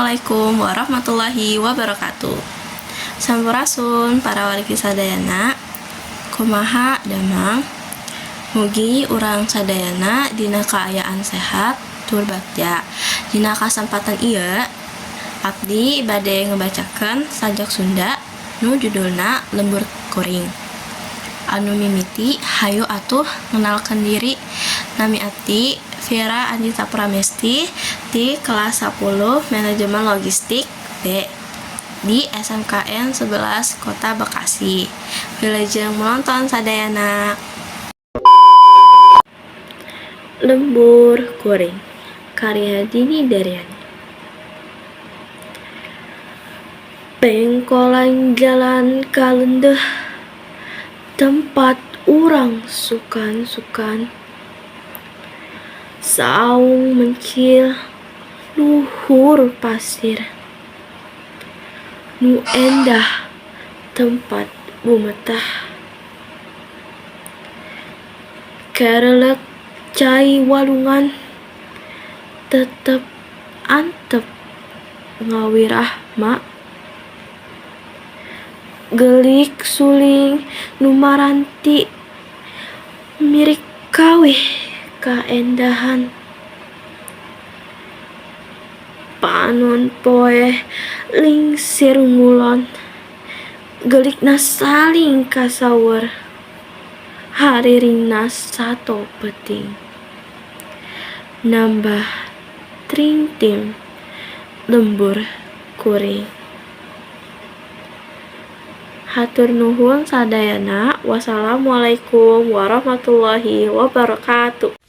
Assalamualaikum warahmatullahi wabarakatuh. Sampurasun para wargi sadayana, kumaha damang, mugi urang sadayana dina kaayaan sehat tur bagja. Dina kasempatan ieu abdi bade ngebacakeun sajak Sunda nu judulna Lembur Kuring. Anu mimiti hayu atuh ngenalkeun diri. Nami abdi Vira Andita Pramesti di kelas 10 Manajemen Logistik B di SMKN 11 Kota Bekasi. Wilujeng menonton sadayana. Lembur Kuring karya Dini Daryani. Pengkolan jalan kalendeh tempat urang sukan-sukan, saung mencil luhur pasir, nu endah tempat bumetah, kerelek cai walungan tetep antep ngawirah mak, gelik suling nu maranti mirik kawih kaendahan, panon poe lingsir ngulon gelikna saling kasawer, hariringna sato peting nambah tring tim lembur kuring. Hatur nuhun sadayana. Wassalamualaikum warahmatullahi wabarakatuh.